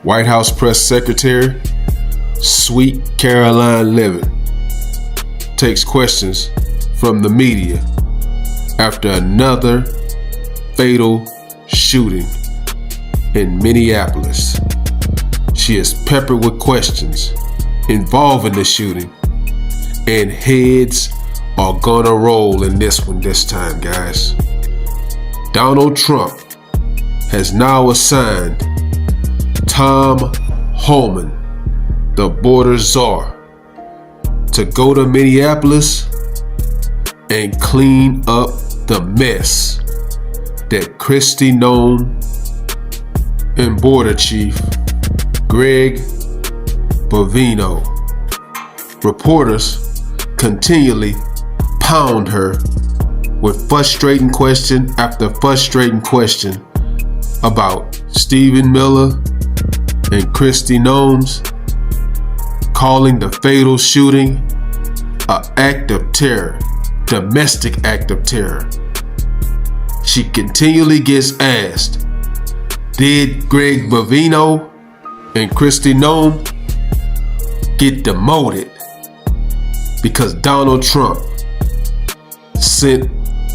White House Press Secretary, Sweet Karoline Leavitt, takes questions from the media after another fatal shooting in Minneapolis. She is peppered with questions involving the shooting, and heads are gonna roll in this one this time, guys. Donald Trump has now assigned Tom Homan, the border czar, to go to Minneapolis and clean up the mess that Kristi Noem and Border Chief Greg Bovino. Reporters continually pound her with frustrating question after frustrating question about Stephen Miller and Kristi Noem's calling the fatal shooting an act of terror, domestic act of terror. She continually gets asked, did Greg Bovino and Kristi Noem get demoted because Donald Trump sent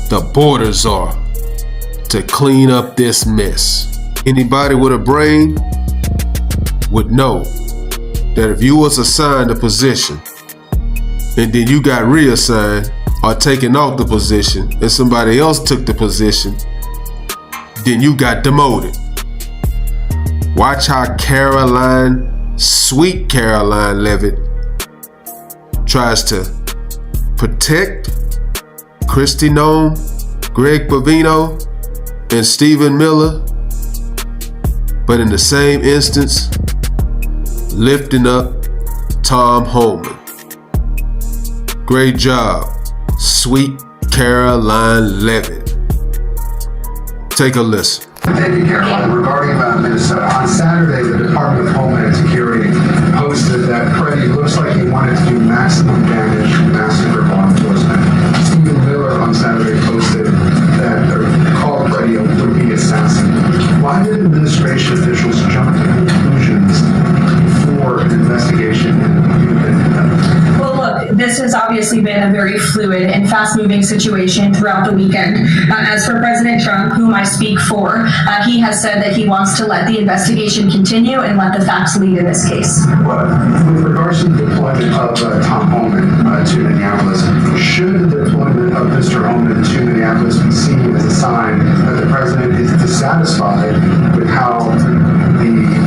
the border czar to clean up this mess? Anybody with a brain would know that if you was assigned a position and then you got reassigned or taken off the position and somebody else took the position, then you got demoted. Watch how Sweet Karoline Leavitt tries to protect Kristi Noem, Greg Bovino, and Stephen Miller, but in the same instance, lifting up Tom Homan. Great job, Sweet Karoline Leavitt. Take a listen. Thank you, Karoline. Regarding Minnesota, on Saturday, the Department of Homeland Security posted that Freddie looks like he wanted to do maximum damage to massacre law enforcement. Stephen Miller on Saturday posted that called Freddie a would-be assassin. Why did administration officials jump to conclusions before an investigation had been done? Well, look, this has obviously been a very fluid and fast-moving situation throughout the weekend. As for President Trump, whom I speak for, he has said that he wants to let the investigation continue and let the facts lead in this case. Well, with regards to the deployment of Tom Homan to Minneapolis, should the deployment of Mr. Homan to Minneapolis be seen as a sign that the president is dissatisfied with how the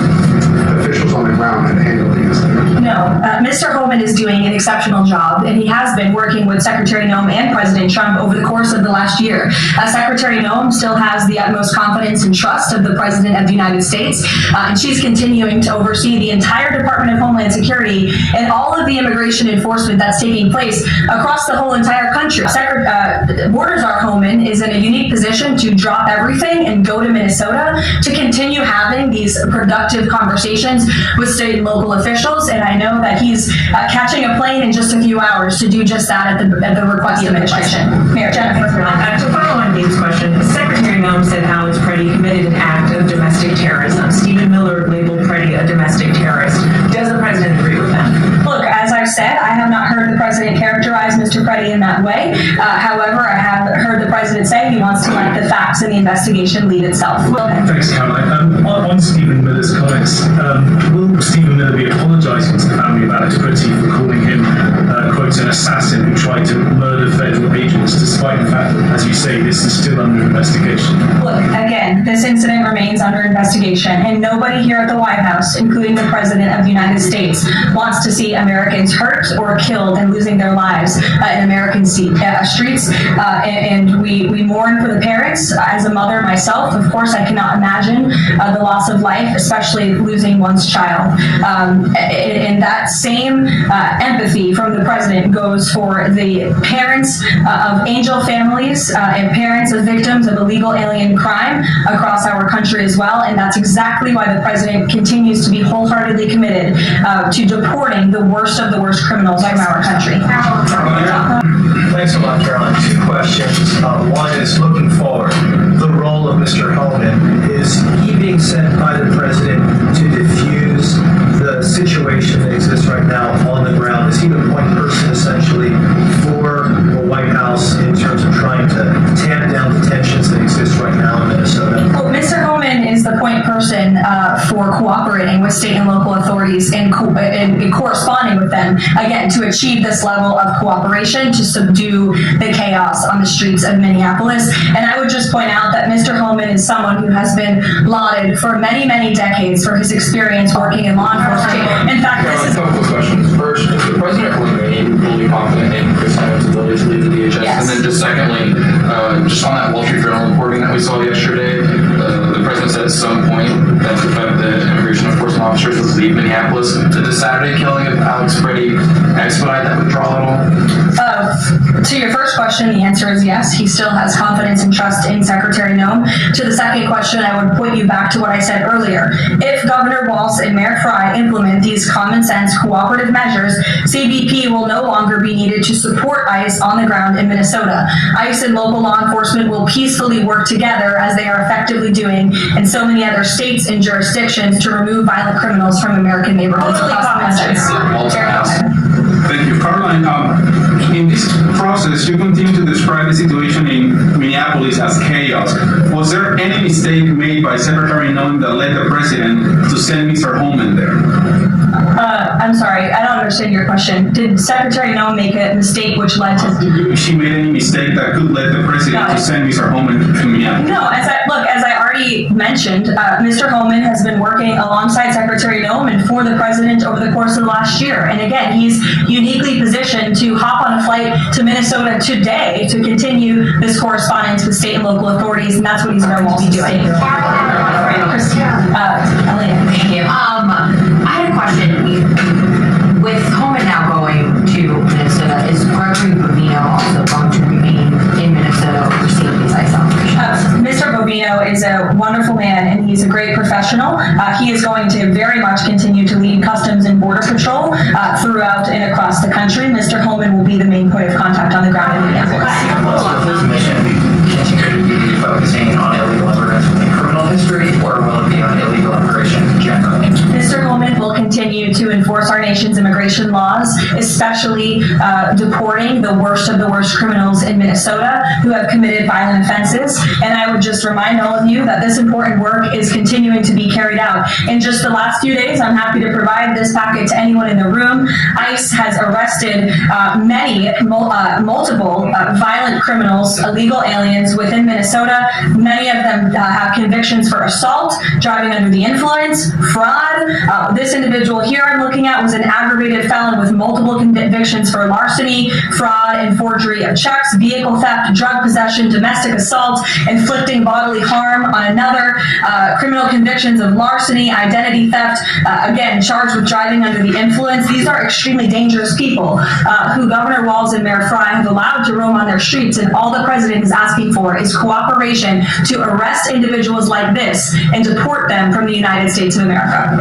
officials on the ground have handled the incident? No, Mr. Homan is doing an exceptional job, and he has been working with Secretary Noem and President Trump over the course of the last year. Secretary Noem still has the utmost confidence and trust of the President of the United States, and she's continuing to oversee the entire Department of Homeland Security and all of the immigration enforcement that's taking place across the whole entire country. Border Czar Homan is in a unique position to drop everything and go to Minnesota to continue having these productive conversations with state and local officials, and I know that he's catching a plane in just a few hours to do just that at the request of the administration. Mayor Jennifer. To follow on Dave's question, Secretary Noem said Alex Preddy committed an act of domestic terrorism. Stephen Miller labeled Preddy a domestic terrorist. Does the president agree with that? Look, as I've said, I have not heard the president characterize Mr. Preddy in that way. However, I have heard the president say he wants to let the facts and the investigation lead itself. Thanks, Caroline. On Stephen Miller's comments, will Stephen Miller be apologising to the family of Alex Preddy for calling him, quote, an assassin who tried to murder federal agents, despite the fact that, as you say, this is still under investigation? Look, again, this incident remains under investigation, and nobody here at the White House, including the President of the United States, wants to see Americans hurt or killed and losing their lives in American streets. And we mourn for the parents. As a mother myself, of course, I cannot imagine the loss of life, especially losing one's child. And that same empathy from the president goes for the parents of angel families and parents of victims of illegal alien crime across our country as well. And that's exactly why the president continues to be wholeheartedly committed to deporting the worst of the worst criminals from our country. Thanks a lot, Caroline. Two questions. One is looking forward. The role of Mr. Homan, is he being sent by the president to defuse for cooperating with state and local authorities and corresponding with them, again, to achieve this level of cooperation to subdue the chaos on the streets of Minneapolis. And I would just point out that Mr. Holman is someone who has been lauded for many, many decades for his experience working in law enforcement. In fact, this is a couple of questions. First, is the president fully confident in Chris Hyman's ability to lead the DHS? Yes. And then just secondly, just on that Wall Street Journal reporting that we saw yesterday, the president said at some point that the immigration enforcement officers would leave Minneapolis. Did the Saturday killing of Alex Freddie expedite that withdrawal at all? To your first question, the answer is yes. He still has confidence and trust in Secretary Noem. To the second question, I would point you back to what I said earlier. If Governor Walz and Mayor Frey implement these common sense cooperative measures, CBP will no longer be needed to support ICE on the ground in Minnesota. ICE and local law enforcement will peacefully work together, as they are effectively doing in so many other states and jurisdictions, to remove violent criminals from American neighborhoods across the country. Thank you. Karoline, in this process, you continue to describe the situation in Minneapolis as chaos. Was there any mistake made by Secretary Noem that led the president to send Mr. Holman there? I'm sorry, I don't understand your question. Did Secretary Noem make a mistake which led to... If she made any mistake that could lead the president to send Mr. Holman to Minneapolis? No, as I already mentioned, Mr. Holman has been working alongside Secretary Noem and for the president over the course of the last year. And again, he's uniquely positioned to hop on a flight to Minnesota today to continue this correspondence with state and local authorities, and that's what he's going to be doing. Thank you. I had a question. With Holman now going to Minnesota, is Gregory Bovino also going to remain in Minnesota overseeing these ICE operations? Mr. Bovino is a wonderful man, and he's a great professional. He is going to very much continue to lead Customs and Border Patrol throughout and across the country. Mr. Holman will be the main point of contact on the ground in Minneapolis. Will his mission continue to be focusing on illegal immigrants with a criminal history, or will it be on illegal immigration generally? Mr. Holman will continue to enforce our nation's immigration laws, especially deporting the worst of the worst criminals in Minnesota who have committed violent offenses. And I would just remind all of you that this important work is continuing to be carried out. In just the last few days, I'm happy to provide this packet to anyone in the room. ICE has arrested multiple violent criminals, illegal aliens within Minnesota. Many of them have convictions for assault, driving under the influence, fraud. This individual here I'm looking at was an aggravated felon with multiple convictions for larceny, fraud, and forgery of checks, vehicle theft, drug possession, domestic assault, inflicting bodily harm on another, criminal convictions of larceny, identity theft, again, charged with driving under the influence. These are extremely dangerous people who Governor Walz and Mayor Frey have allowed to roam on their streets, and all the president is asking for is cooperation to arrest individuals like this and deport them from the United States of America.